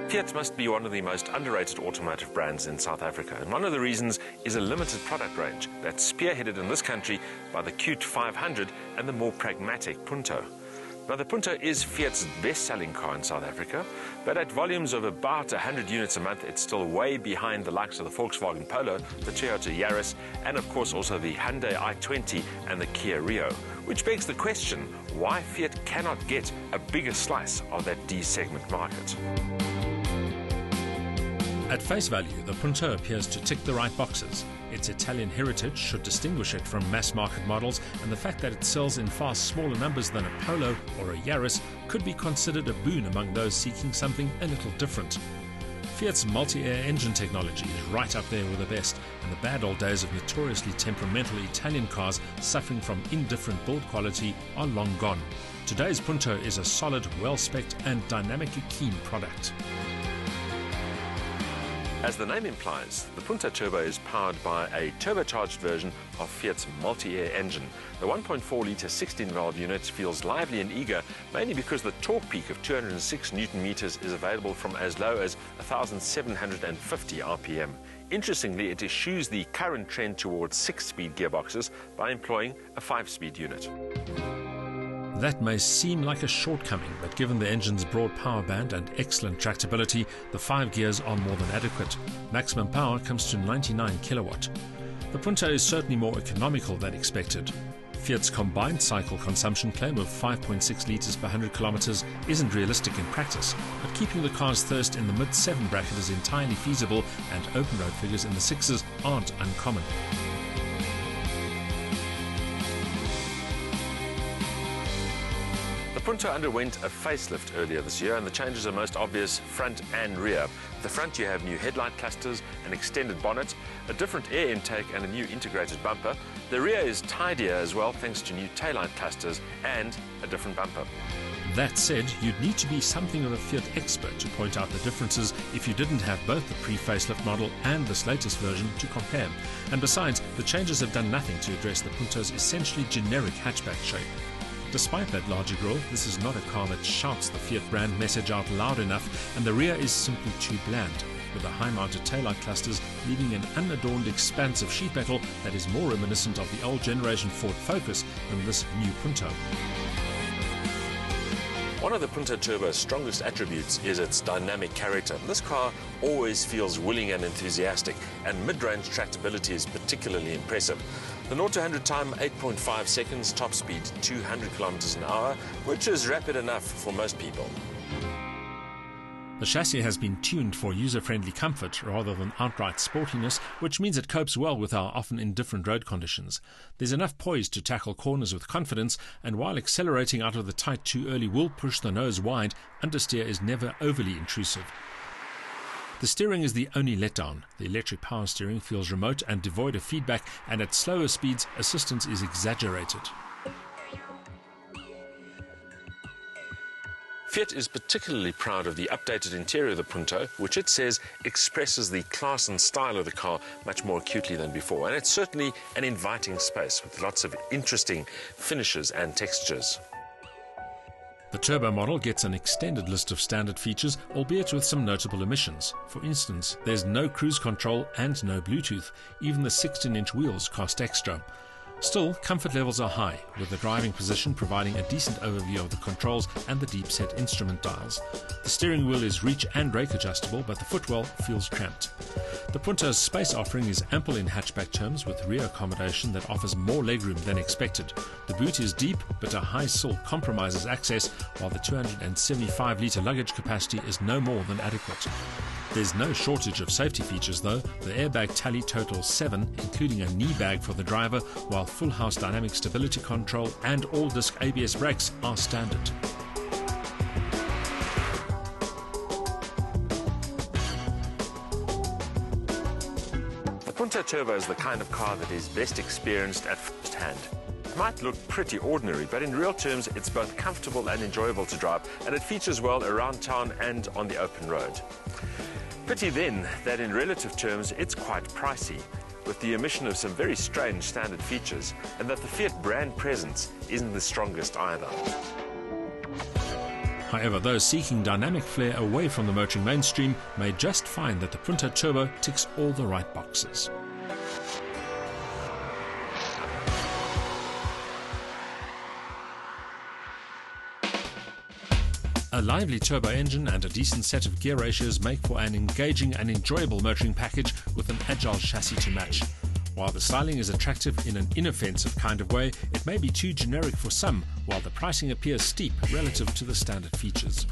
Fiat must be one of the most underrated automotive brands in South Africa, and one of the reasons is a limited product range that's spearheaded in this country by the cute 500 and the more pragmatic Punto. Now, the Punto is Fiat's best-selling car in South Africa, but at volumes of about 100 units a month, it's still way behind the likes of the Volkswagen Polo, the Toyota Yaris, and of course also the Hyundai i20 and the Kia Rio, which begs the question why Fiat cannot get a bigger slice of that D-segment market. At face value, the Punto appears to tick the right boxes. Its Italian heritage should distinguish it from mass-market models, and the fact that it sells in far smaller numbers than a Polo or a Yaris could be considered a boon among those seeking something a little different. Fiat's multi-air engine technology is right up there with the best, and the bad old days of notoriously temperamental Italian cars suffering from indifferent build quality are long gone. Today's Punto is a solid, well-specced and dynamically keen product. As the name implies, the Punto Turbo is powered by a turbocharged version of Fiat's multi-air engine. The 1.4-litre 16-valve unit feels lively and eager, mainly because the torque peak of 206 Newton-meters is available from as low as 1,750 RPM. Interestingly, it eschews the current trend towards 6-speed gearboxes by employing a 5-speed unit. That may seem like a shortcoming, but given the engine's broad power band and excellent tractability, the 5 gears are more than adequate. Maximum power comes to 99 kilowatt. The Punto is certainly more economical than expected. Fiat's combined cycle consumption claim of 5.6 litres per 100 kilometres isn't realistic in practice, but keeping the car's thirst in the mid-7 bracket is entirely feasible, and open road figures in the 6s aren't uncommon. The Punto underwent a facelift earlier this year, and the changes are most obvious front and rear. At the front you have new headlight clusters, an extended bonnet, a different air intake and a new integrated bumper. The rear is tidier as well thanks to new taillight clusters and a different bumper. That said, you'd need to be something of a Fiat expert to point out the differences if you didn't have both the pre-facelift model and this latest version to compare. And besides, the changes have done nothing to address the Punto's essentially generic hatchback shape. Despite that larger grille, this is not a car that shouts the Fiat brand message out loud enough, and the rear is simply too bland, with the high-mounted taillight clusters leaving an unadorned expanse of sheet metal that is more reminiscent of the old generation Ford Focus than this new Punto. One of the Punto Turbo's strongest attributes is its dynamic character. This car always feels willing and enthusiastic, and mid-range tractability is particularly impressive. The 0 to 100 time 8.5 seconds, top speed 200 kilometers an hour, which is rapid enough for most people. The chassis has been tuned for user-friendly comfort rather than outright sportiness, which means it copes well with our often indifferent road conditions. There's enough poise to tackle corners with confidence, and while accelerating out of the tight too early will push the nose wide, understeer is never overly intrusive. The steering is the only letdown. The electric power steering feels remote and devoid of feedback, and at slower speeds, assistance is exaggerated. Fiat is particularly proud of the updated interior of the Punto, which it says expresses the class and style of the car much more acutely than before. And it's certainly an inviting space with lots of interesting finishes and textures. The turbo model gets an extended list of standard features, albeit with some notable omissions. For instance, there's no cruise control and no Bluetooth. Even the 16-inch wheels cost extra. Still, comfort levels are high, with the driving position providing a decent overview of the controls and the deep-set instrument dials. The steering wheel is reach and brake adjustable, but the footwell feels cramped. The Punto's space offering is ample in hatchback terms, with rear accommodation that offers more legroom than expected. The boot is deep, but a high sill compromises access, while the 275-litre luggage capacity is no more than adequate. There's no shortage of safety features though. The airbag tally totals 7, including a knee bag for the driver, while full house dynamic stability control and all-disc ABS brakes are standard. The Punto Turbo is the kind of car that is best experienced at first hand. It might look pretty ordinary, but in real terms it's both comfortable and enjoyable to drive, and it features well around town and on the open road. Pity then that in relative terms it's quite pricey, with the omission of some very strange standard features, and that the Fiat brand presence isn't the strongest either. However, those seeking dynamic flair away from the motoring mainstream may just find that the Punto Turbo ticks all the right boxes. A lively turbo engine and a decent set of gear ratios make for an engaging and enjoyable motoring package with an agile chassis to match. While the styling is attractive in an inoffensive kind of way, it may be too generic for some, while the pricing appears steep relative to the standard features.